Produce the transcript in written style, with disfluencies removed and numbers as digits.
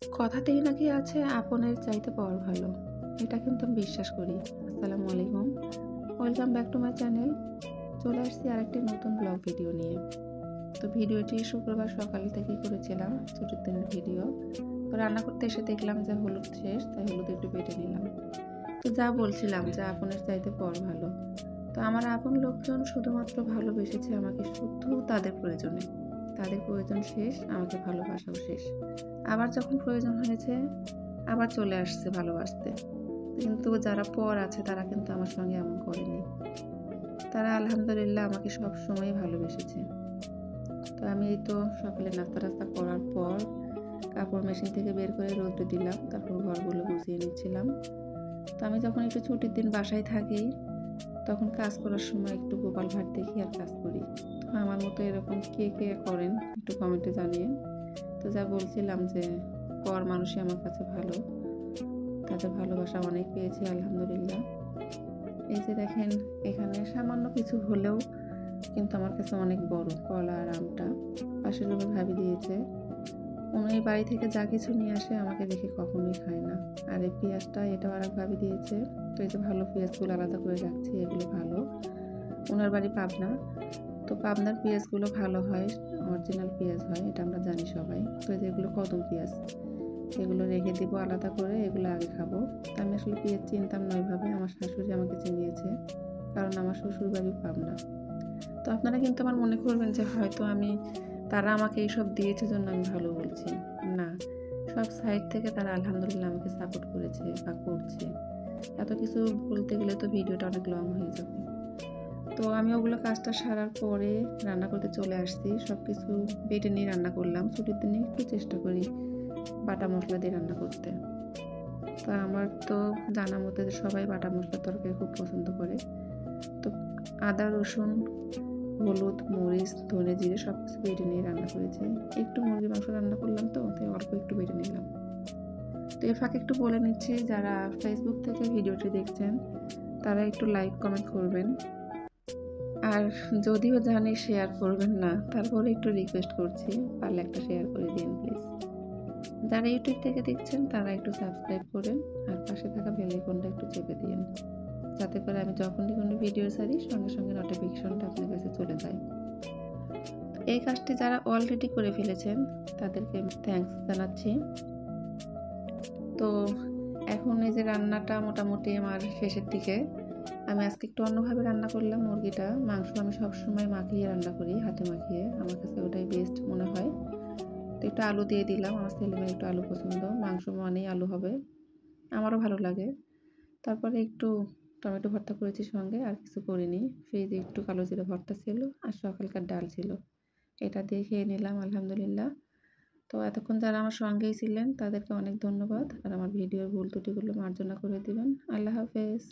কথাতেই নাকি আছে আপনের চাইতে পর ভালো। এটা কিন্তু আমি বিশ্বাস করি। আসসালামু আলাইকুম। Welcome back to my channel. চলে আসছি আরেকটি নতুন ব্লগ ভিডিও নিয়ে। তো ভিডিওটি শুক্রবার সকাল থেকেই করেছিলাম, ছুটির দিনের ভিডিও। তো রান্না করতে এসে দেখলাম যে হলুদ শেষ, তাই হলুদ একটু বেটে নিলাম। তো যা বলছিলাম যে আপনের চাইতে পর ভালো। তো আমার আপন লোকজন শুধুমাত্র ভালোবেসেছে আমাকে শুধু তাদের প্রয়োজনে। তাদের প্রয়োজন শেষ, আমাকে ভালোবাসাও শেষ। আবার যখন প্রয়োজন হয়েছে আবার চলে আসছে ভালোবাসতে। কিন্তু যারা পর আছে তারা কিন্তু আমার সঙ্গে এমন করেনি। তারা আলহামদুলিল্লাহ আমাকে সবসময় ভালোবেসেছে। তো আমি এই তো সকালে নাস্তা-টাস্তা করার পর কাপড় মেশিন থেকে বের করে রোদ্রে দিলাম। তারপর ঘরগুলো গুছিয়ে নিচ্ছিলাম। তো আমি যখন একটু ছুটির দিন বাসায় থাকি তখন কাজ করার সময় একটু গোপাল ভাঁড় দেখি আর কাজ করি। তো আমার মতো এরকম কে কে করেন একটু কমেন্টে জানিয়েন। তো যা বলছিলাম যে পর মানুষই আমার কাছে ভালো, তাদের ভালোবাসা অনেক পেয়েছি আলহামদুলিল্লাহ। এই যে দেখেন এখানে সামান্য কিছু হলেও কিন্তু আমার কাছে অনেক বড় কলা আর আমটা পাশের রুমে ভাবি দিয়েছে। উনি বাড়ি থেকে যা কিছু নিয়ে আসে আমাকে দেখে কখনোই খায় না। আর এই পেঁয়াজটা এটাও আর এক ভাবি দিয়েছে। তো এই যে ভালো পেঁয়াজগুলো আলাদা করে রাখছি, এগুলো ভালো। ওনার বাড়ি পাবনা। তো পাবনার পেঁয়াজগুলো ভালো হয়, অরিজিনাল পেঁয়াজ হয়, এটা আমরা জানি সবাই। তো যেগুলো কদম পেঁয়াজ এগুলো রেখে দিব আলাদা করে, এগুলো আগে খাবো। তা আমি আসলে পেঁয়াজ চিনতাম না ওইভাবে, আমার শাশুড়ি আমাকে চিনিয়েছে, কারণ আমার শ্বশুর বাড়ি পাবনা। তো আপনারা কিন্তু আমার মনে করবেন যে হয়তো তারা আমাকে এইসব দিয়েছে জন্য আমি ভালো বলছি। না, সব সাইড থেকে তারা আলহামদুলিল্লাহ আমাকে সাপোর্ট করেছে বা করছে। এত কিছু বলতে গেলে তো ভিডিওটা অনেক লং হয়ে যাবে। তো আমি ওগুলো কাজটা সারার পরে রান্না করতে চলে আসছি। সব কিছু বেটে নিয়ে রান্না করলাম। ছুটির দিনে একটু চেষ্টা করি বাটা মশলা দিয়ে রান্না করতে। তা আমার তো জানা মতে যে সবাই বাটা মশলার তরকারি খুব পছন্দ করে। তো আদা, রসুন, হলুদ, মরিচ, ধনে, জিরে সব কিছু বেটে নিয়ে রান্না করেছি। একটু মুরগির মাংস রান্না করলাম তো, তাই অল্প একটু বেটে নিলাম। তো এর ফাঁকে একটু বলে নিচ্ছি, যারা ফেসবুক থেকে ভিডিওটি দেখছেন তারা একটু লাইক কমেন্ট করবেন। আর যদিও জানি শেয়ার করবেন না, তারপরে একটু রিকোয়েস্ট করছি, পারলে একটা শেয়ার করে দিন প্লিজ। যারা ইউটিউব থেকে দেখছেন তারা একটু সাবস্ক্রাইব করেন আর পাশে থাকা বেল আইকনটা একটু চেপে দিন, যাতে করে আমি যখনই কোনো ভিডিও ছাড়ি সঙ্গে সঙ্গে নোটিফিকেশনটা আপনার কাছে চলে যায়। এই কাজটি যারা অলরেডি করে ফেলেছেন তাদেরকে আমি থ্যাঙ্কস জানাচ্ছি। তো এখন এই যে রান্নাটা মোটামুটি আমার শেষের দিকে। আমি আজকে একটু অন্যভাবে রান্না করলাম মুরগিটা। মাংস আমি সবসময় মাখিয়ে রান্না করি, হাতে মাখিয়ে। আমার কাছে ওটাই বেস্ট মনে হয়। তো একটু আলু দিয়ে দিলাম, আমার ছেলেমেয়ের একটু আলু পছন্দ, মাংস মানেই আলু হবে, আমারও ভালো লাগে। তারপরে একটু টমেটো ভর্তা করেছি সঙ্গে, আর কিছু করিনি। ফ্রিজে একটু কালো জিরা ভর্তা ছিল আর সকালকার ডাল ছিল, এটা দিয়ে খেয়ে নিলাম আলহামদুলিল্লাহ। তো এতক্ষণ যারা আমার সঙ্গেই ছিলেন তাদেরকে অনেক ধন্যবাদ, আর আমার ভিডিওর ভুল ত্রুটিগুলো মার্জনা করে দিবেন। আল্লাহ হাফেজ।